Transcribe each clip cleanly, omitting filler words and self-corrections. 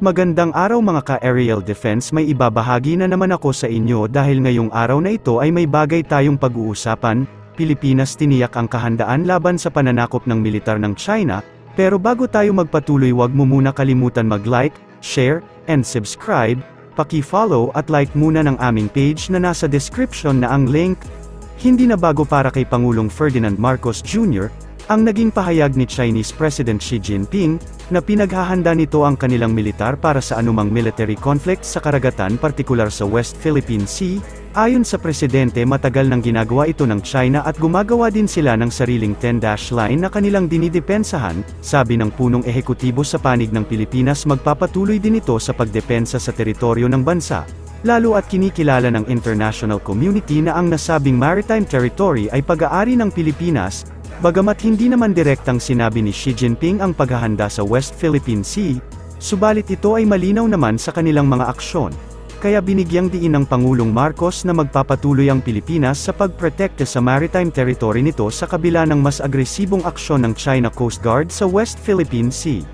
Magandang araw mga ka-aerial defense, may ibabahagi na naman ako sa inyo dahil ngayong araw na ito ay may bagay tayong pag-uusapan. Pilipinas tiniyak ang kahandaan laban sa pananakop ng militar ng China, pero bago tayo magpatuloy wag mo muna kalimutan mag-like, share, and subscribe, paki-follow at like muna ng aming page na nasa description na ang link. Hindi na bago para kay Pangulong Ferdinand Marcos Jr., ang naging pahayag ni Chinese President Xi Jinping, na pinaghahanda nito ang kanilang militar para sa anumang military conflict sa karagatan partikular sa West Philippine Sea. Ayon sa presidente, matagal nang ginagawa ito ng China at gumagawa din sila ng sariling 10-dash line na kanilang dinidepensahan. Sabi ng punong ehekutibo sa panig ng Pilipinas, magpapatuloy din ito sa pagdepensa sa teritoryo ng bansa, lalo at kinikilala ng international community na ang nasabing maritime territory ay pag-aari ng Pilipinas. Bagamat hindi naman direktang sinabi ni Xi Jinping ang paghahanda sa West Philippine Sea, subalit ito ay malinaw naman sa kanilang mga aksyon. Kaya binigyang diin ng Pangulong Marcos na magpapatuloy ang Pilipinas sa pagprotekta sa maritime territory nito sa kabila ng mas agresibong aksyon ng China Coast Guard sa West Philippine Sea.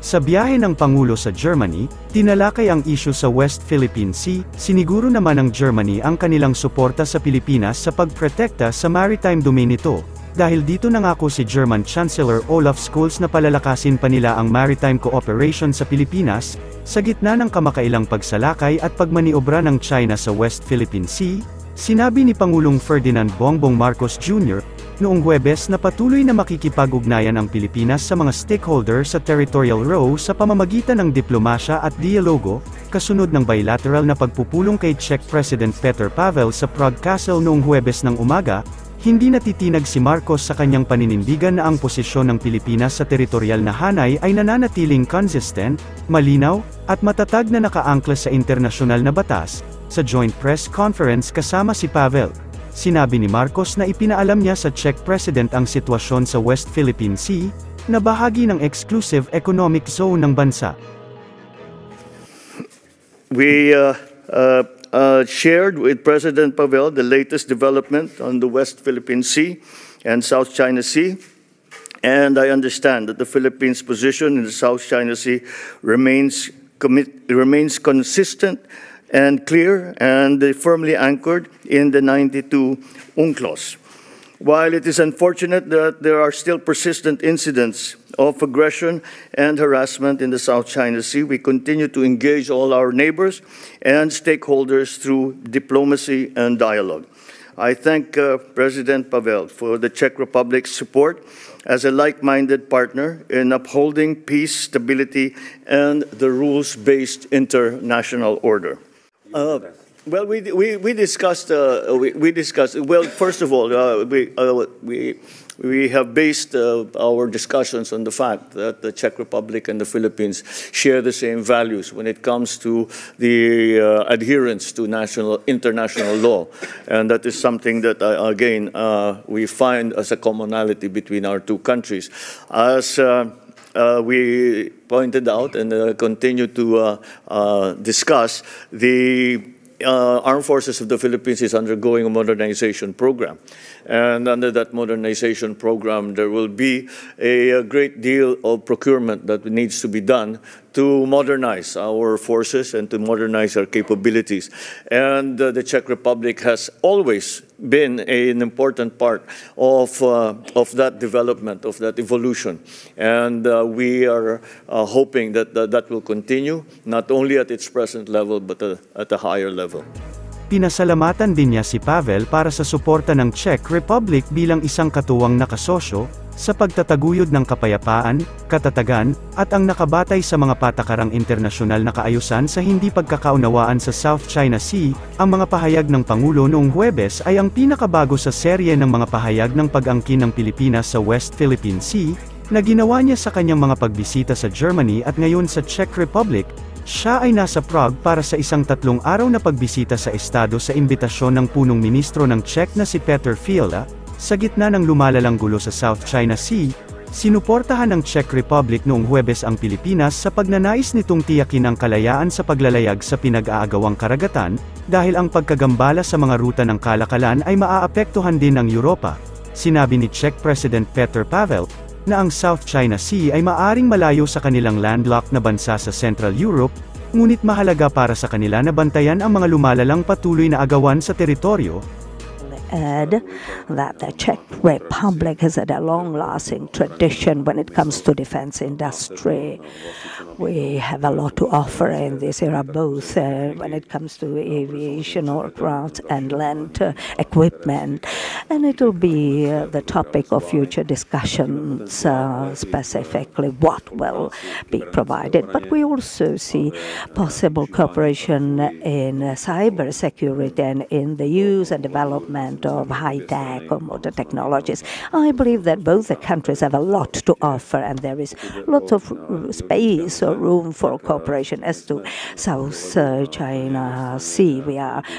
Sa biyahe ng Pangulo sa Germany, tinalakay ang isyu sa West Philippine Sea. Siniguro naman ng Germany ang kanilang suporta sa Pilipinas sa pagprotekta sa maritime domain nito. Dahil dito nangako si German Chancellor Olaf Scholz na palalakasin pa nila ang maritime cooperation sa Pilipinas, sa gitna ng kamakailang pagsalakay at pagmaniobra ng China sa West Philippine Sea. Sinabi ni Pangulong Ferdinand Bongbong Marcos Jr. noong Huwebes na patuloy na makikipag-ugnayan ang Pilipinas sa mga stakeholder sa territorial row sa pamamagitan ng diplomasya at dialogo, kasunod ng bilateral na pagpupulong kay Czech President Petr Pavel sa Prague Castle noong Huwebes ng umaga. Hindi natitinag si Marcos sa kanyang paninindigan na ang posisyon ng Pilipinas sa teritorial na hanay ay nananatiling consistent, malinaw, at matatag na nakaangkla sa internasyonal na batas. Sa joint press conference kasama si Pavel, sinabi ni Marcos na ipinaalam niya sa Czech President ang sitwasyon sa West Philippine Sea, na bahagi ng exclusive economic zone ng bansa. We shared with President Pavel the latest development on the West Philippine Sea and South China Sea, and I understand that the Philippines' position in the South China Sea remains consistent and clear and firmly anchored in the 92 UNCLOS. While it is unfortunate that there are still persistent incidents of aggression and harassment in the South China Sea, we continue to engage all our neighbors and stakeholders through diplomacy and dialogue. I thank President Pavel for the Czech Republic's support as a like-minded partner in upholding peace, stability, and the rules-based international order. Well, we discussed. Well, first of all, we have based our discussions on the fact that the Czech Republic and the Philippines share the same values when it comes to the adherence to international law, and that is something that again we find as a commonality between our two countries. As we pointed out and continue to discuss, the Armed Forces of the Philippines is undergoing a modernization program. And under that modernization program, there will be a great deal of procurement that needs to be done to modernize our forces and to modernize our capabilities. And the Czech Republic has always been an important part of that development, of that evolution. And we are hoping that that will continue, not only at its present level, but at a higher level. Pinasalamatan din niya si Pavel para sa suporta ng Czech Republic bilang isang katuwang nakasosyo, sa pagtataguyod ng kapayapaan, katatagan, at ang nakabatay sa mga patakarang internasyonal na kaayusan sa hindi pagkakaunawaan sa South China Sea. Ang mga pahayag ng Pangulo noong Huwebes ay ang pinakabago sa serye ng mga pahayag ng pag-angkin ng Pilipinas sa West Philippine Sea, na ginawa niya sa kanyang mga pagbisita sa Germany at ngayon sa Czech Republic. Siya ay nasa Prague para sa isang 3 araw na pagbisita sa estado sa imbitasyon ng punong ministro ng Czech na si Petr Fiala. Sa gitna ng lumalalang gulo sa South China Sea, sinuportahan ng Czech Republic noong Huwebes ang Pilipinas sa pagnanais nitong tiyakin ang kalayaan sa paglalayag sa pinag-aagawang karagatan, dahil ang pagkagambala sa mga ruta ng kalakalan ay maaapektuhan din ng Europa. Sinabi ni Czech President Petr Pavel, na ang South China Sea ay maaring malayo sa kanilang landlocked na bansa sa Central Europe, ngunit mahalaga para sa kanila na bantayan ang mga lumalalang patuloy na agawan sa teritoryo. Add that the Czech Republic has had a long-lasting tradition when it comes to defense industry. We have a lot to offer in this era, both when it comes to aviation, aircraft, and land equipment. And it will be the topic of future discussions, specifically what will be provided. But we also see possible cooperation in cyber security and in the use and development of high-tech or modern technologies. I believe that both the countries have a lot to offer, and there is lots of space or room for cooperation. As to South China Sea,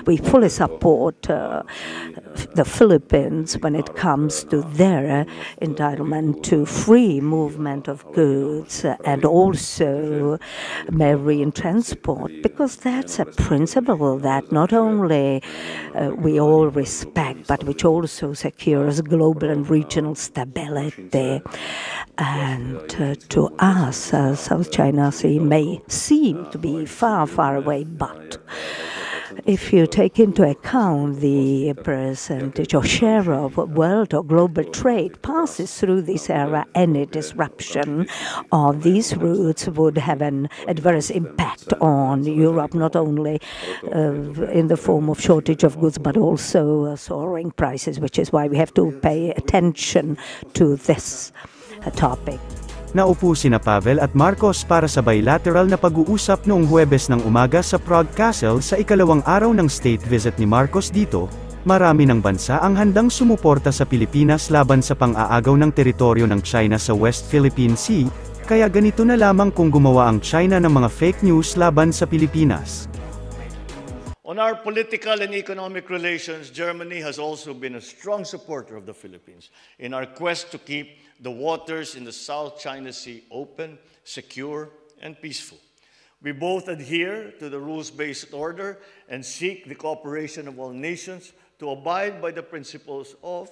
we fully support the Philippines when it comes to their entitlement to free movement of goods and also marine transport, because that's a principle that not only we all respect, but which also secures global and regional stability. And to us, South China Sea may seem to be far, far away, but if you take into account the percentage or share of world or global trade passes through this area, any disruption of these routes would have an adverse impact on Europe, not only in the form of shortage of goods, but also soaring prices, which is why we have to pay attention to this topic. Naupo sina Pavel at Marcos para sa bilateral na pag-uusap noong Huwebes ng umaga sa Prague Castle sa ikalawang araw ng state visit ni Marcos dito. Marami ng bansa ang handang sumuporta sa Pilipinas laban sa pang-aagaw ng teritoryo ng China sa West Philippine Sea, kaya ganito na lamang kung gumawa ang China ng mga fake news laban sa Pilipinas. On our political and economic relations, Germany has also been a strong supporter of the Philippines in our quest to keep the waters in the South China Sea open, secure, and peaceful. We both adhere to the rules-based order and seek the cooperation of all nations to abide by the principles of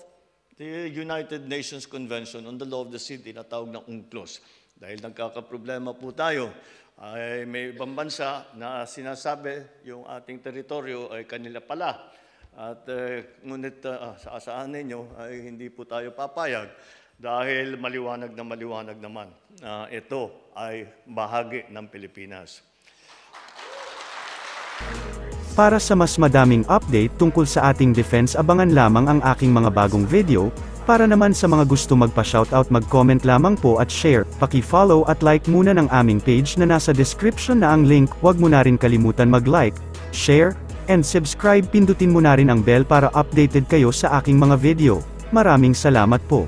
the United Nations Convention on the Law of the Sea, tinatawag na UNCLOS. Dahil nagkakaproblema po tayo, ay may ibang bansa na sinasabi yung ating teritoryo ay kanila pala. At ngunit sa ninyo ay hindi po tayo papayag dahil maliwanag naman na ito ay bahagi ng Pilipinas. Para sa mas madaming update tungkol sa ating defense, abangan lamang ang aking mga bagong video. Para naman sa mga gusto magpa-shoutout, mag-comment lamang po at share, paki-follow at like muna ng aming page na nasa description na ang link. Huwag mo na rin kalimutan mag-like, share, and subscribe. Pindutin mo na rin ang bell para updated kayo sa aking mga video. Maraming salamat po.